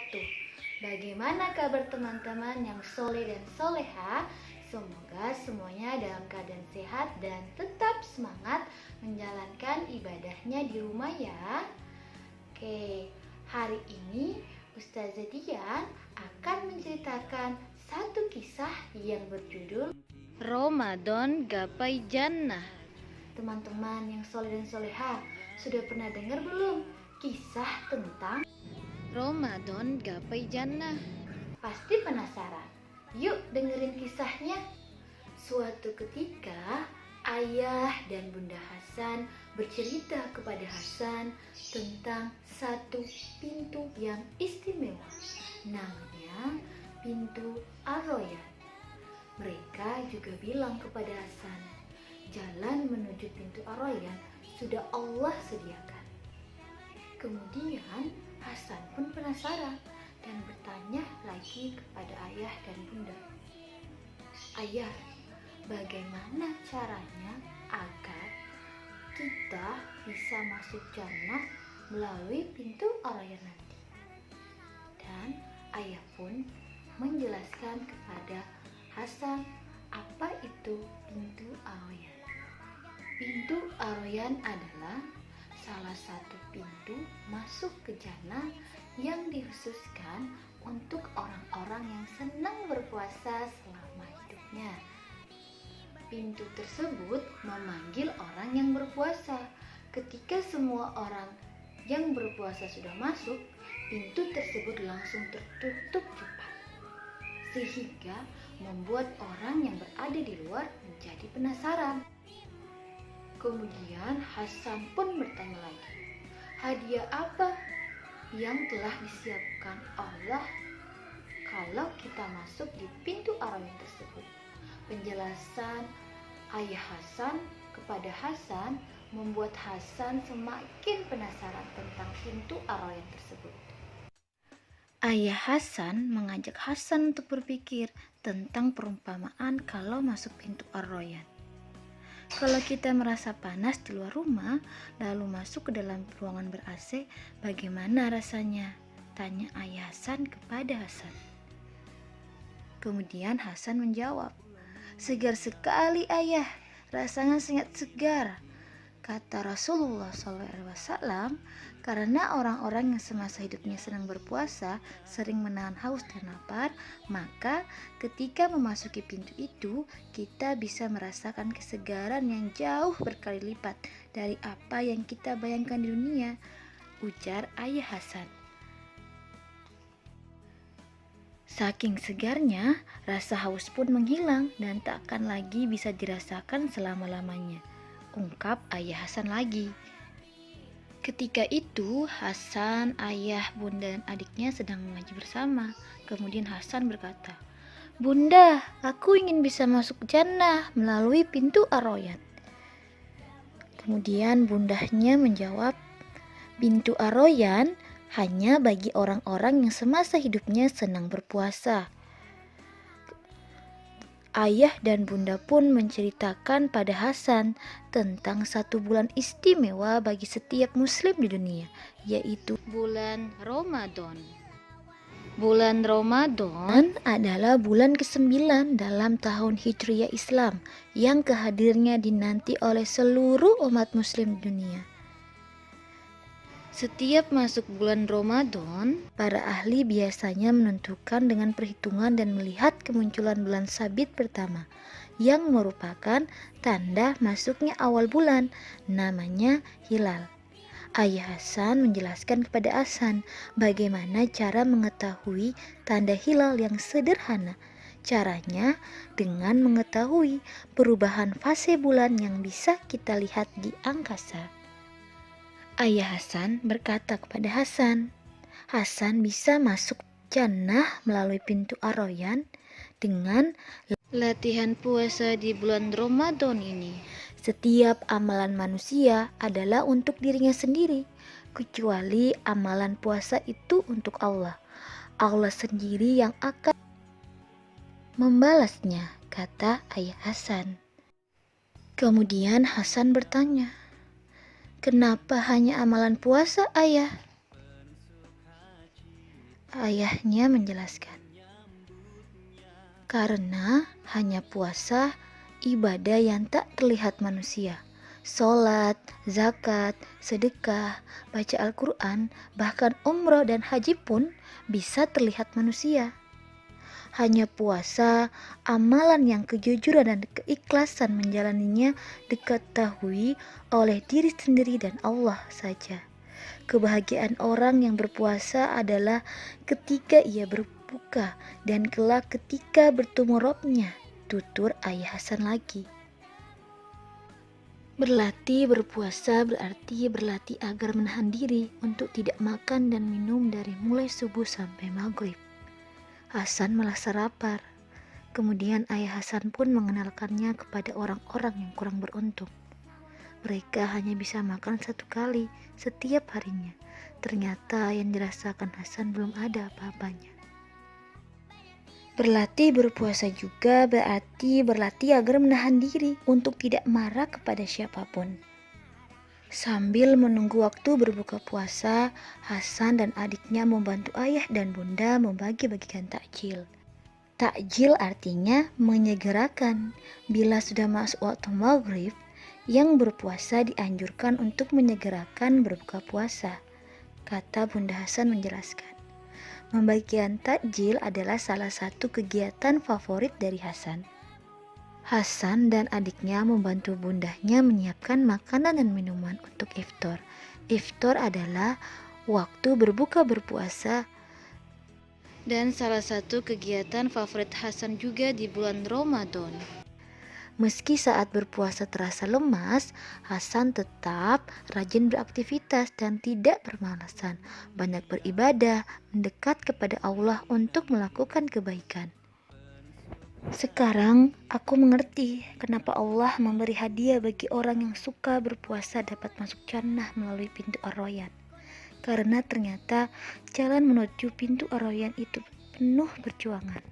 wabarakatuh. Bagaimana kabar teman-teman yang soleh dan soleha? Semoga semuanya dalam keadaan sehat dan tetap semangat menjalankan ibadahnya di rumah ya. Oke, hari ini Ustazah Dian akan menceritakan satu kisah yang berjudul Ramadan Gapai Jannah. Teman-teman yang soleh dan soleha, sudah pernah dengar belum kisah tentang Ramadan Gapai Jannah? Pasti penasaran. Yuk dengerin kisahnya. Suatu ketika, ayah dan bunda Hasan bercerita kepada Hasan tentang satu pintu yang istimewa. Namanya pintu Ar-Royan. Mereka juga bilang kepada Hasan, jalan menuju pintu Ar-Royan sudah Allah sediakan. Kemudian Hasan pun penasaran dan bertanya lagi kepada ayah dan bunda. Ayah, bagaimana caranya agar kita bisa masuk jannah melalui pintu Ar-Royan nanti? Dan ayah pun menjelaskan kepada Hasan apa itu pintu Ar-Royan. Pintu Ar-Royan adalah salah satu pintu masuk ke jannah yang dikhususkan untuk orang-orang yang senang berpuasa selama hidupnya. Pintu tersebut memanggil orang yang berpuasa. Ketika semua orang yang berpuasa sudah masuk, pintu tersebut langsung tertutup cepat, sehingga membuat orang yang berada di luar menjadi penasaran. Kemudian Hasan pun bertanya lagi, hadiah apa yang telah disiapkan Allah kalau kita masuk di pintu Ar-Royan tersebut? Penjelasan ayah Hasan kepada Hasan membuat Hasan semakin penasaran tentang pintu Ar-Royan tersebut. Ayah Hasan mengajak Hasan untuk berpikir tentang perumpamaan kalau masuk pintu Ar-Royan. Kalau kita merasa panas di luar rumah, lalu masuk ke dalam ruangan ber-AC, bagaimana rasanya? Tanya ayah Hasan kepada Hasan. Kemudian Hasan menjawab, segar sekali ayah, rasanya sangat segar. Kata Rasulullah SAW, karena orang-orang yang semasa hidupnya senang berpuasa sering menahan haus dan lapar, maka ketika memasuki pintu itu, kita bisa merasakan kesegaran yang jauh berkali lipat dari apa yang kita bayangkan di dunia, ujar ayah Hasan. Saking segarnya, rasa haus pun menghilang dan tak akan lagi bisa dirasakan selama-lamanya, ungkap ayah Hasan lagi. Ketika itu Hasan, ayah, bunda dan adiknya sedang mengaji bersama. Kemudian Hasan berkata, "Bunda, aku ingin bisa masuk jannah melalui pintu Ar-Royan." Kemudian bundanya menjawab, "Pintu Ar-Royan hanya bagi orang-orang yang semasa hidupnya senang berpuasa." Ayah dan bunda pun menceritakan pada Hasan tentang satu bulan istimewa bagi setiap muslim di dunia, yaitu bulan Ramadan. Bulan Ramadan adalah bulan ke-9 dalam tahun Hijriyah Islam yang kehadirnya dinanti oleh seluruh umat muslim di dunia. Setiap masuk bulan Ramadan, para ahli biasanya menentukan dengan perhitungan dan melihat kemunculan bulan sabit pertama, yang merupakan tanda masuknya awal bulan, namanya hilal. Ayah Hasan menjelaskan kepada Hasan bagaimana cara mengetahui tanda hilal yang sederhana. Caranya dengan mengetahui perubahan fase bulan yang bisa kita lihat di angkasa. Ayah Hasan berkata kepada Hasan, Hasan bisa masuk jannah melalui pintu Ar-Royan dengan latihan puasa di bulan Ramadan ini. Setiap amalan manusia adalah untuk dirinya sendiri, kecuali amalan puasa itu untuk Allah. Allah sendiri yang akan membalasnya, kata ayah Hasan. Kemudian Hasan bertanya, "Kenapa hanya amalan puasa, ayah?" Ayahnya menjelaskan, karena hanya puasa, ibadah yang tak terlihat manusia. Sholat, zakat, sedekah, baca Al-Quran, bahkan umroh dan haji pun bisa terlihat manusia. Hanya puasa, amalan yang kejujuran dan keikhlasan menjalaninya diketahui oleh diri sendiri dan Allah saja. Kebahagiaan orang yang berpuasa adalah ketika ia berbuka dan kelak ketika bertemu Robnya, tutur Ayah Hasan lagi. Berlatih berpuasa berarti berlatih agar menahan diri untuk tidak makan dan minum dari mulai subuh sampai maghrib. Hasan merasa lapar. Kemudian Ayah Hasan pun mengenalkannya kepada orang-orang yang kurang beruntung. Mereka hanya bisa makan 1 kali setiap harinya. Ternyata yang dirasakan Hasan belum ada apa-apanya. Berlatih berpuasa juga berarti berlatih agar menahan diri untuk tidak marah kepada siapapun. Sambil menunggu waktu berbuka puasa, Hasan dan adiknya membantu ayah dan bunda membagi-bagikan takjil. Takjil artinya menyegerakan. Bila sudah masuk waktu maghrib, yang berpuasa dianjurkan untuk menyegerakan berbuka puasa, kata Bunda Hasan menjelaskan. Membagikan takjil adalah salah satu kegiatan favorit dari Hasan. Hasan dan adiknya membantu bundanya menyiapkan makanan dan minuman untuk iftar. Iftar adalah waktu berbuka berpuasa dan salah satu kegiatan favorit Hasan juga di bulan Ramadan. Meski saat berpuasa terasa lemas, Hasan tetap rajin beraktivitas dan tidak bermalasan, banyak beribadah, mendekat kepada Allah untuk melakukan kebaikan. Sekarang aku mengerti kenapa Allah memberi hadiah bagi orang yang suka berpuasa dapat masuk jannah melalui pintu Ar-Rayyan. Karena ternyata jalan menuju pintu Ar-Rayyan itu penuh perjuangan.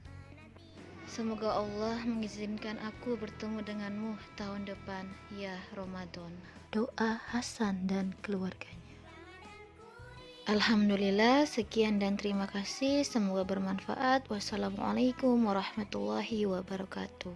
Semoga Allah mengizinkan aku bertemu denganmu tahun depan, ya Ramadan. Doa Hasan dan keluarganya. Alhamdulillah, sekian dan terima kasih. Semoga bermanfaat. Wassalamualaikum warahmatullahi wabarakatuh.